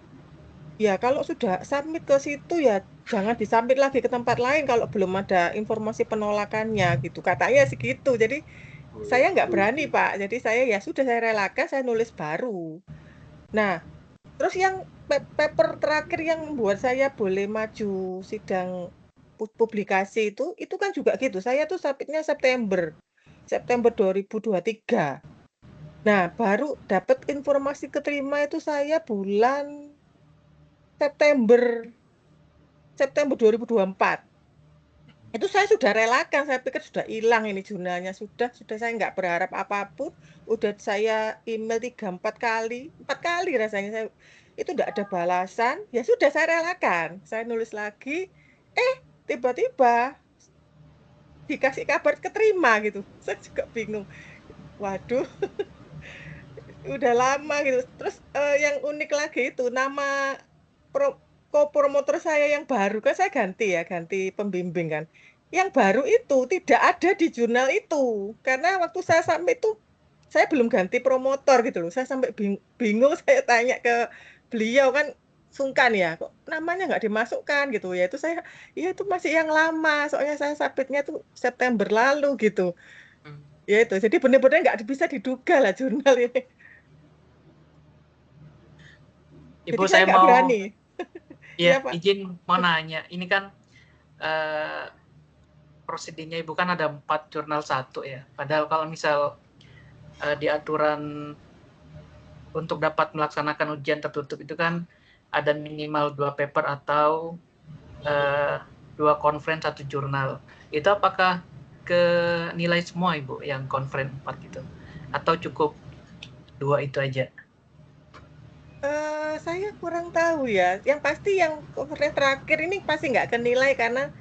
ya kalau sudah submit ke situ ya jangan di-submit lagi ke tempat lain kalau belum ada informasi penolakannya gitu, katanya sih gitu. Jadi Oh, saya ya, nggak betul, berani betul. Pak, jadi saya ya sudah saya relakan, saya nulis baru. Nah, terus yang paper terakhir yang membuat saya boleh maju sidang publikasi itu kan juga gitu, saya tuh submit-nya September, September 2023. Nah, baru dapat informasi keterima itu saya bulan September September 2024. Itu saya sudah relakan, saya pikir sudah hilang ini jurnalnya, sudah saya nggak berharap apapun, udah saya email 3, 4 kali, 4 kali rasanya saya itu nggak ada balasan, ya sudah saya relakan, saya nulis lagi, tiba-tiba dikasih kabar keterima gitu, saya juga bingung, waduh udah lama gitu. Terus, yang unik lagi itu nama kopromotor saya yang baru, kan saya ganti ya, ganti pembimbing kan. Yang baru itu tidak ada di jurnal itu, karena waktu saya submit itu, saya belum ganti promotor gitu loh. Saya sampai bingung saya tanya ke beliau kan sungkan ya, kok namanya nggak dimasukkan gitu ya. Itu saya, "Iya itu masih yang lama, soalnya saya submit-nya tuh September lalu," gitu. Ya itu, jadi bener-bener nggak bisa diduga lah jurnal ini. Ibu Jadi saya saya nggak mau berani. Iya, ya Pak. izin mau nanya. Ini kan prosedurnya Ibu kan ada 4 jurnal 1 ya. Padahal kalau misal di aturan untuk dapat melaksanakan ujian tertutup itu kan ada minimal 2 paper atau 2 conference 1 jurnal. Itu apakah ke nilai semua Ibu yang conference 4 gitu? Atau cukup 2 itu aja? Saya kurang tahu ya, yang pasti yang conference terakhir ini pasti nggak kenilai karena,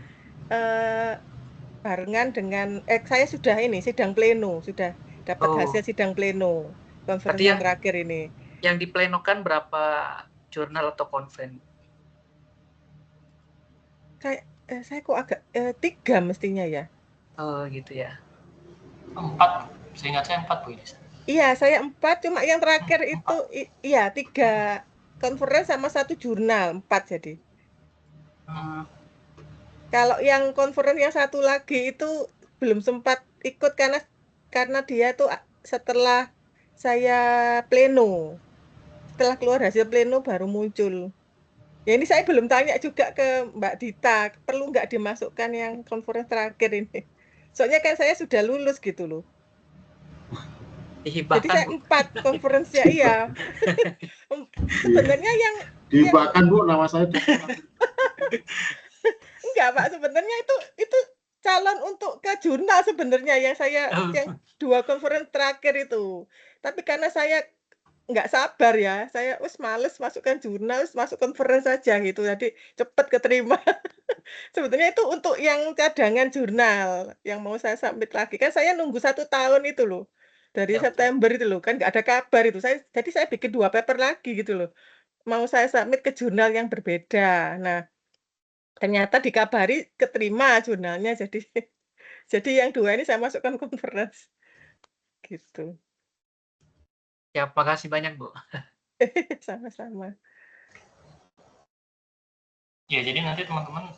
eee, barengan dengan saya sudah ini, sidang pleno, sudah dapat Oh, hasil sidang pleno, conference berarti yang terakhir ini. yang diplenokan berapa jurnal atau conference? Saya kok agak 3 mestinya ya? Oh, gitu ya. 4, seingat saya 4 Bu ini. Iya, saya 4, cuma yang terakhir itu iya 3 conference sama 1 jurnal, 4 jadi. Kalau yang conference yang satu lagi itu belum sempat ikut karena dia tuh setelah saya pleno. Setelah keluar hasil pleno baru muncul. Ya ini saya belum tanya juga ke Mbak Dita, perlu nggak dimasukkan yang conference terakhir ini? Soalnya kan saya sudah lulus gitu loh. Jadi Dihibahkan, saya Bu. 4 conference-nya, iya. Sebenarnya yang Dihibahkan Bu, nama saya enggak, Pak, sebenarnya itu calon untuk ke jurnal sebenarnya yang saya Oh, yang 2 conference terakhir itu. Tapi karena saya nggak sabar ya, saya wis males masukkan jurnal, wis masuk conference saja gitu, jadi cepet keterima. Sebetulnya itu untuk yang cadangan jurnal, yang mau saya submit lagi, kan saya nunggu 1 tahun itu loh, dari Ya, betul. September itu loh, kan nggak ada kabar itu, jadi saya bikin 2 paper lagi gitu loh, mau saya submit ke jurnal yang berbeda. Nah, ternyata dikabari keterima jurnalnya, jadi jadi yang 2 ini saya masukkan conference, gitu. Ya, makasih banyak, Bu. Sama-sama. Ya, jadi nanti teman-teman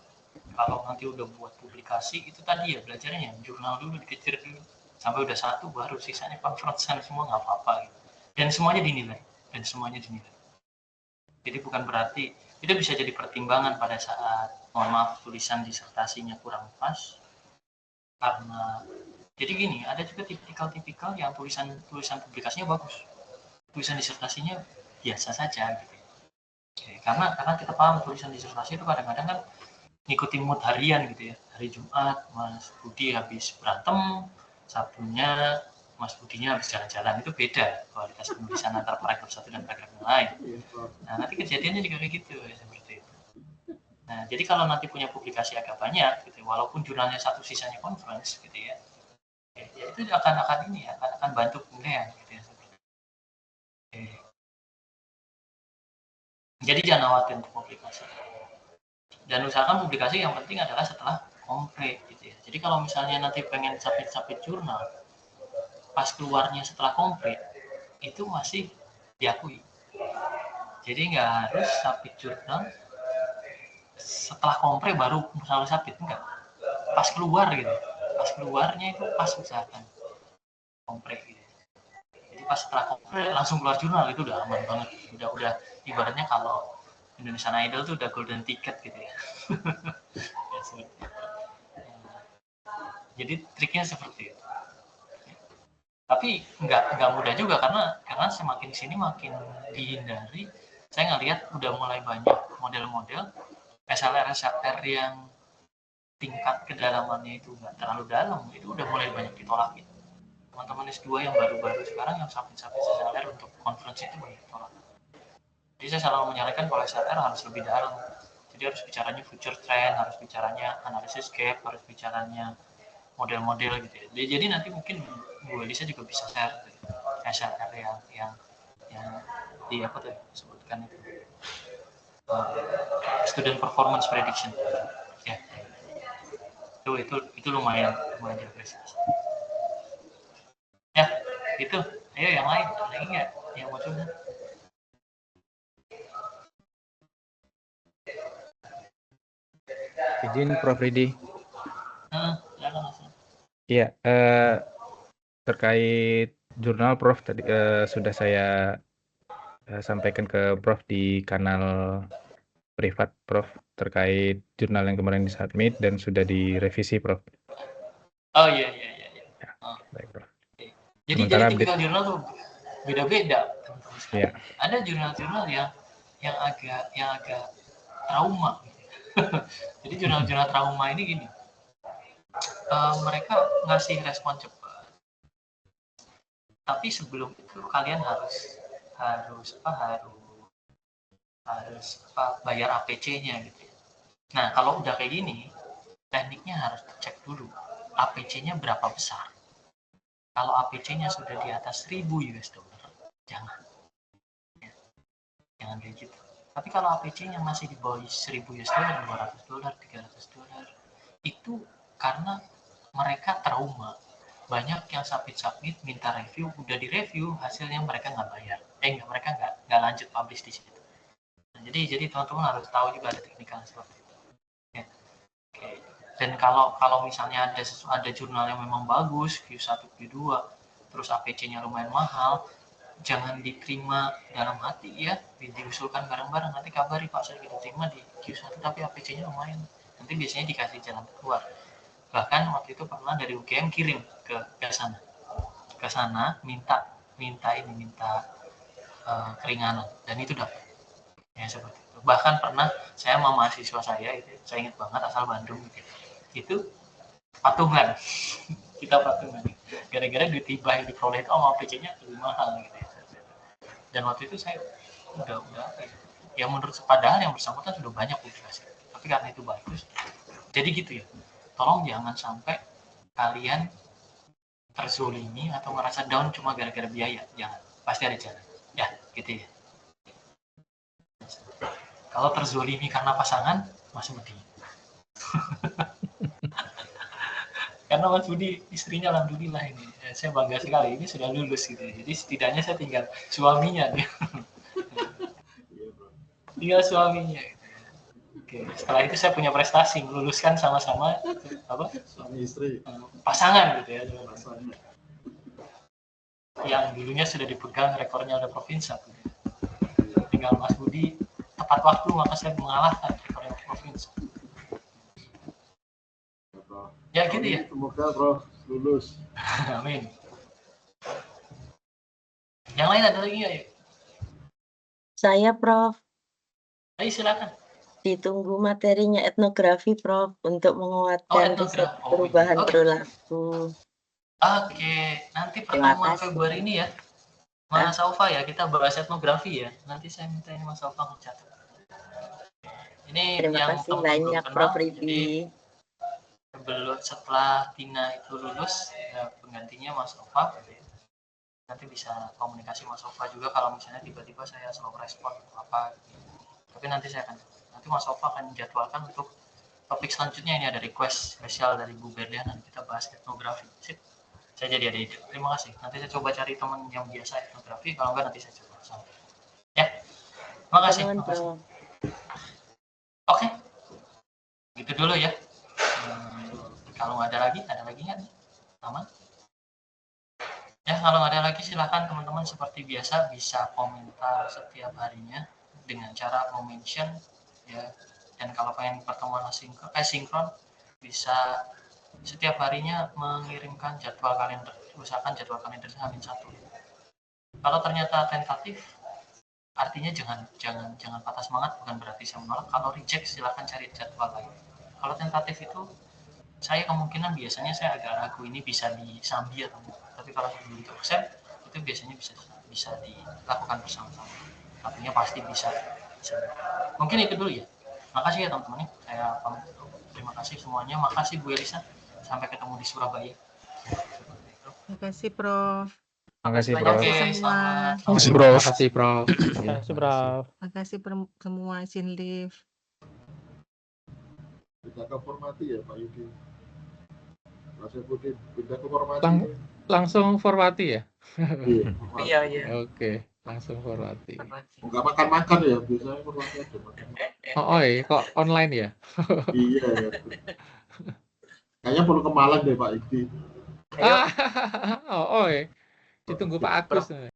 kalau nanti udah buat publikasi itu tadi ya belajarnya jurnal dulu, dikejar dulu sampai udah 1 baru sisanya conference semua nggak apa-apa gitu. Dan semuanya dinilai. Jadi bukan berarti itu bisa jadi pertimbangan pada saat mohon maaf tulisan disertasinya kurang pas, karena jadi gini, ada juga tipikal-tipikal yang tulisan publikasinya bagus, tulisan disertasinya biasa saja gitu. Karena kita paham tulisan disertasi itu kadang-kadang kan ngikutin mood harian gitu ya. Hari Jumat Mas Budi habis berantem, Sabtunya Mas Budinya habis jalan-jalan, itu beda kualitas penulisan antara paragraf satu dan paragraf yang lain. Nah, nanti kejadiannya juga kayak gitu ya, seperti itu. Nah, jadi kalau nanti punya publikasi agak banyak gitu, walaupun jurnalnya 1 sisanya conference gitu ya, ya itu akan bantu penilaian gitu ya. Jadi jangan khawatir untuk publikasi. Dan usahakan publikasi yang penting adalah setelah komplit gitu ya. Jadi kalau misalnya nanti pengen submit jurnal, pas keluarnya setelah komplit, itu masih diakui. Jadi nggak harus submit jurnal setelah komplit baru misalnya submit, enggak. Pas keluar gitu. Pas keluarnya itu pas usahakan komplit gitu. Jadi pas setelah komplit langsung keluar jurnal itu udah aman banget. Udah ibaratnya kalau Indonesian Idol tuh udah golden ticket gitu ya. Jadi triknya seperti itu. Tapi nggak mudah juga karena semakin sini makin dihindari. Saya ngelihat udah mulai banyak model-model SLR yang tingkat kedalamannya itu nggak terlalu dalam, itu udah mulai banyak ditolakin. Teman-teman S2 yang baru-baru sekarang yang submit SLR untuk conference itu banyak ditolak. Jadi saya selalu menyarankan kalau SLR harus lebih dalam. Jadi harus bicaranya future trend, harus bicaranya analisis gap, harus bicaranya model-model gitu ya. Jadi nanti mungkin Bu Elisa juga bisa share SLR yang di apa tuh sebutkan itu student performance prediction ya. Itu lumayan diapresiasi. Ya, itu. Ayo yang lain, lagi nggak yang mau coba? Izin Prof Ridi. Silakan langsung. Iya, terkait jurnal Prof tadi sudah saya sampaikan ke Prof di kanal privat Prof terkait jurnal yang kemarin disubmit dan sudah direvisi Prof. Oh iya. Baik Prof. Jadi tipikal jurnal tuh beda-beda. Iya. Ada jurnal-jurnal yang agak trauma. Jadi jurnal-jurnal trauma ini gini, mereka ngasih respon cepat, tapi sebelum itu kalian harus bayar APC-nya gitu. Nah kalau udah kayak gini, tekniknya harus dicek dulu APC-nya berapa besar. Kalau APC-nya sudah di atas 1000 US dollar, jangan kayak gitu. Tapi kalau APC-nya masih di bawah 1000 US dollar, 200 dollar, 300 dollar, itu karena mereka trauma. Banyak yang submit minta review, udah direview hasilnya mereka nggak bayar. Mereka nggak lanjut publish di situ. Nah, jadi teman-teman harus tahu juga ada teknikal seperti itu. Ya. Oke. Dan kalau misalnya ada jurnal yang memang bagus, Q1, Q2, terus APC-nya lumayan mahal, jangan diterima dalam hati ya, diusulkan bareng-bareng, nanti kabari Pak saya diterima di Q1 tapi APC-nya lumayan, nanti biasanya dikasih jalan keluar. Bahkan waktu itu pernah dari UGM kirim ke sana minta keringanan dan itu dapat ya seperti itu. Bahkan pernah saya sama mahasiswa saya itu, saya ingat banget asal Bandung gitu, itu patungan kita patungan gara-gara duit hibah yang diperoleh itu sama APC-nya lebih mahal gitu ya. Dan waktu itu saya udah apa ya menurut padahal yang bersangkutan sudah banyak publikasi, tapi karena itu bagus, jadi gitu ya. Tolong jangan sampai kalian terzolimi atau ngerasa down cuma gara-gara biaya, jangan, pasti ada jalan ya, gitu ya. Kalau terzolimi karena pasangan masih mending. Karena Mas Budi istrinya alhamdulillah ini, saya bangga sekali, ini sudah lulus gitu ya. Jadi setidaknya saya tinggal suaminya nih. Tinggal suaminya gitu ya. Oke, setelah itu saya punya prestasi meluluskan sama-sama apa Suami istri. pasangan gitu ya, Rasanya. yang dulunya sudah dipegang rekornya oleh Provinsa gitu ya. Tinggal Mas Budi tepat waktu maka saya mengalahkan rekornya Provinsa. Ya gitu ya. Semoga Prof lulus. Amin. Yang lain ada lagi nggak ya? Saya Prof, Ayo silakan. ditunggu materinya etnografi Prof untuk menguatkan riset etnografi. perubahan Oke. perilaku. Oke, nanti Terima pertemuan kasih. Februari ini ya, Mas Alfa ya, kita bahas etnografi ya. Nanti saya minta ini Mas Alfa mencatat. Ini Terima yang kasih teman banyak belum Prof kenal, jadi Ridi. belum setelah Tina itu lulus, ya, penggantinya Mas Alfa. Gitu ya. Nanti bisa komunikasi Mas Alfa juga kalau misalnya tiba-tiba saya slow respon atau apa. Gitu. Tapi nanti Mas Alfa akan jadwalkan untuk topik selanjutnya. Ini ada request spesial dari Bu Berlian, nanti kita bahas etnografi. Sip. Saya jadi ada ide. Terima kasih. Nanti saya coba cari teman yang biasa etnografi, kalau enggak nanti saya coba. Ya. Makasih. Teman Prof. Oke. Gitu dulu ya. Kalau ada lagi nggak nih? Aman? Ya, kalau ada lagi silahkan teman-teman seperti biasa bisa komentar setiap harinya dengan cara mention ya. Dan kalau pengen pertemuan sinkron bisa setiap harinya mengirimkan jadwal kalender. Usahakan jadwal kalender H-1. Kalau ternyata tentatif, artinya jangan patah semangat, bukan berarti saya menolak. Kalau reject silahkan cari jadwal lain. Kalau tentatif itu saya kemungkinan biasanya saya agak ragu ini bisa disambi atau enggak. Tapi kalau belum accept itu biasanya bisa dilakukan bersama-sama. Artinya pasti bisa. Mungkin itu dulu ya. Makasih ya teman-teman. Saya pamit. Terima kasih semuanya. Makasih Bu Elisa. Sampai ketemu di Surabaya. Terima kasih Prof. Makasih, Banyak Prof. ya, Makasih semua. selamat. Makasih, Prof. Makasih, Prof. Makasih, Prof. Makasih semua izin live. Pindah ke formati ya Pak Yudi. Mas Budi pindah ke formati. Langsung Forwati ya? Iya. Iya, iya. Oke, langsung Forwati. Enggak makan-makan ya, biasanya formati aja makan. Oh, kok online ya? Iya ya. Kayaknya perlu ke Malang deh Pak Yudi. Ayo. Ditunggu Pak Agus.